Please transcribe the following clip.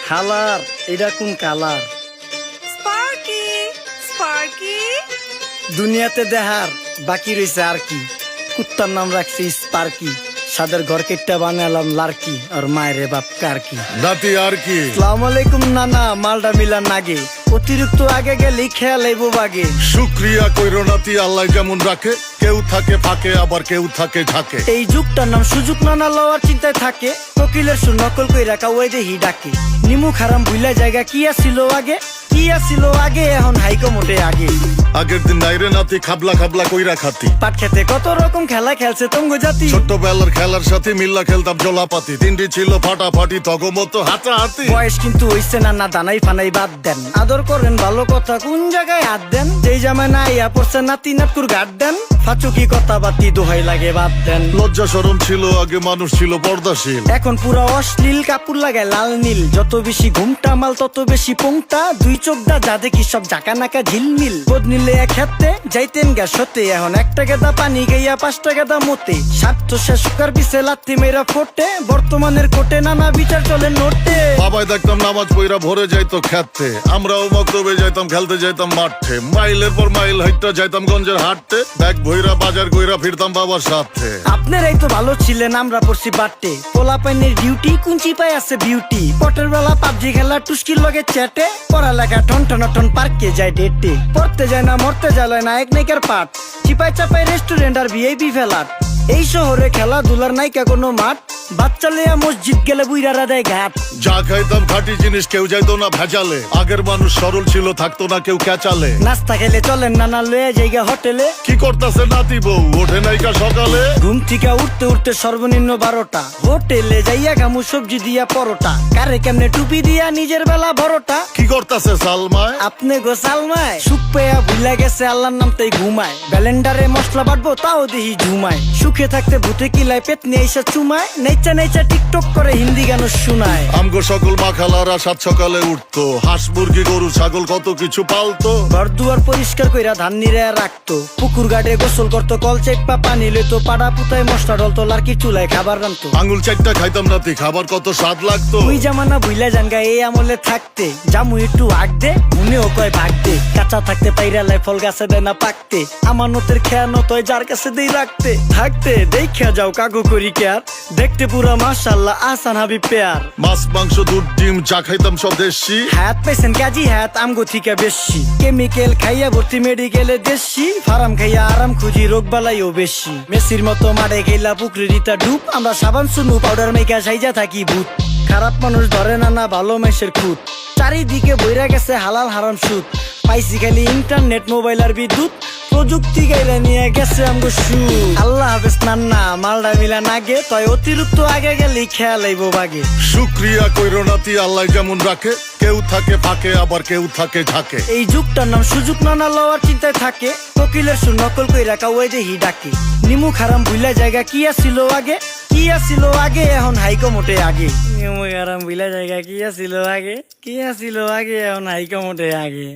খালার এটা কোন কালার? স্পার্কি স্পার্কি দুনিয়াতে দেহার বাকি রয়েছে আর কি। কুত্তার নাম রাখছি স্পার্কি, সাদের ঘর কেটটা বানালাম লার্কি, আর মায়ের বাপ কারকি। নাতি আর কি? আসসালামু আলাইকুম নানা, মালডা মিলা নাগে, অতিরিক্ত আগে গেলে খেয়াল আইব বাগে। শুক্রিয়া কইরো নাতি, আল্লাহ যেমন রাখে, কেউ থাকে ফাঁকে আবার কেউ থাকে ঝাঁকে। এই যুগটার নাম সুযোগ নানা লওয়ার চিন্তায় থাকে, কোকিলের সুর নকল কই রাখা ওই দেহি ডাকে। নিমু খারাম ভুলা জায়গা কি আসিল আগে, কি আসিল আগে, এখন হাইকো মোটে আগে। আগের দিন নাইরে নাতি খাবলা খাবলা কইরা খাতি, পাট খেতে কত রকম খেলা খেলছে তঙ্গ জাতি। ছোট্টবেলার খেলার সাথে মিল্লা খেলতাম জলাপাতি, তিনটি ছিল ফাটাফাটি তগমতো হাতাহাতি। বয়স কিন্তু হইছে না, না দানাই ফানাই বাদ দেন, আদর করেন ভালো কথা কোন জায়গায় হাত দেন। যেই জামায় না ইয়া পড়ছে নাতি নাতকুর গাট দেন, ফাচুকি কথা বাতি দোহাই লাগে বাদ দেন। লজ্জা শরম ছিল আগে, মানুষ ছিল পর্দাশীল, এখন পুরো অশ্লীল, কাপড় লাগায় লাল নীল। যত বেশি ঘুমটা মাল তত বেশি পোংটা, দুই চোখটা যা দেখি সব জাকা নাকা ঝিলমিল। বোধ নিলে এক হাতে যাইতেন গ্যাস হতে, এখন একটা গেদা পানি গাইয়া 5টা গেদা মতে। স্বার্থ শেষ কার পিছে লাত্তি মেয়েরা ফোটে, বর্তমানের কোটে নানা বিচার চলে নোটে। বাবাই দেখতাম নামাজ পইরা ভরে যাইতো খেতে, আমরাও মক্তবে যাইতাম, খেলতে যাইতাম মাঠে। মাইলের পর মাইল হাইটটা যাইতাম গঞ্জের হাটতে, ব্যাগ ভইরা বাজার কইরা ফিরতাম বাবার সাথে। আপনারাই তো ভালো ছিলেন, আমরা পড়ছি বাটে। পোলা পাইনের ডিউটি কুঞ্চি পাই আছে বিউটি, পটের বেলা পাবজি খেলা টুস্কির লগে চ্যাটে। পড়ালেখা ঠন ঠন ঠন পার্কে যায় ডেটে, পড়তে যায় না মরতে যায় নায়ক নায়িকার পাঠ। চিপাই চাপাই রেস্টুরেন্ট আর ভিআইপি ফেলাট, এই শহরে খেলাধুলার নাইকা কোনো মাঠ। বাচ্চা লেয়া মসজিদ গেলে বুইরারা দেয় ঘাট। যা খাইতাম খাঁটি জিনিস, কেউ যাইতো না ভেজালে। আগের মানুষ সরল ছিল, থাকতো না কেউ ক্যাচালে। নাস্তা খেলে চলেন নানা লয়ে জায়গা হোটেলে। কি করতাছে নাতি বউ, ওঠে নাইকা সকালে? ঘুম থেকে উঠতে উঠতে সর্বনিম্ন 12টা, হোটেলে যাইয়া গামু সবজি দিয়া পরোটা। কারে কেমনে টুপি দিয়া নিজের বেলা বড়টা। কি করতাছে সালমায়? আপনি গোসালমায় সুখ পেয়া ভুলা গেছে আল্লাহর নাম তাই ঘুমায়। ব্যালেন্ডারে মশলা বাটবো তাও দেহি ঝুমায়। সুখে থাকতে ভূতে কিলায় পেট নিয়ে এসে চুমায়। নেচা নেচা টিকটক করে হিন্দি গান শোনায়। আমগো সকল মাখালারা সাত সকালে উঠতো, হাঁস মুরগি গরু ছাগল কত কিছু পালতো। ঘর দুয়ার পরিষ্কার কইরা ধান নিরে রাখতো, পুকুর গাড়ে গোসল করতো, কল চেপা পানি লইতো। পাড়া পুতায় মশলা ডলতো, লার্কি চুলায় খাবার রান্তো। আঙুল চারটা খাইতাম নাতি, খাবার কত স্বাদ লাগতো। ওই জামানা ভুইলা জানগা এই আমলে থাকতে, জামু একটু আগ দে মনেও কয় ভাগ দে। কাঁচা থাকতে পাইরালায় ফল গাছে দেয় না পাকতে, আমানতের খেয়ানত হয় যার কাছে দেই রাখতে। থাকতে দেখা যাও কাগু করি কেয়ার, দেখতে পুরা মাশাআল্লাহ আসান হাবিব পেয়ার। মাছ মাংস দুধ ডিম চা খাইতাম সব দেশি, হাত পেছেন কাজী হাত আমগো থিকা বেশি। কেমিক্যাল খাইয়া ভর্তি মেডিকেলে দেশি, ফার্ম খাইয়া আরাম খুঁজি রোগ বালাইও বেশি। মেসির মতো মারে গেলা পুকুরে রিতা ডুব, আমরা সাবান সুনু পাউডার মেকা সাইজা থাকি ভূত। খারাপ মানুষ ধরে না না ভালো মেসের খুঁত, চারিদিকে বইরা গেছে হালাল হারাম সুদ। পাইছি খালি ইন্টারনেট মোবাইল আর বিদ্যুৎ, প্রযুক্তি গাইলা নিয়ে গেছে আমগো সু। আল্লাহ হাফেজ নান্না, মালডা মিলা নাগে, তয় অতিরিক্ত আগে গেলে খেয়াল আইব বাগে। শুক্রিয়া কইরো নাতি, আল্লাহ যেমন রাখে, কেউ থাকে ফাঁকে আবার কেউ থাকে ঝাঁকে। এই যুগটার নাম সুযোগ নানা লওয়ার চিন্তায় থাকে, কোকিলের সুর নকল কই রাখা ওই দেহি ডাকে। নিমু খারাম ভুলা জায়গা কি আসিল আগে, কি আসিল আগে, এখন হাইকো মোটে আগে। নিমু খারাম ভুলা জায়গা কি আসিল আগে, কি আসিল আগে, এখন হাইকো মোটে আগে।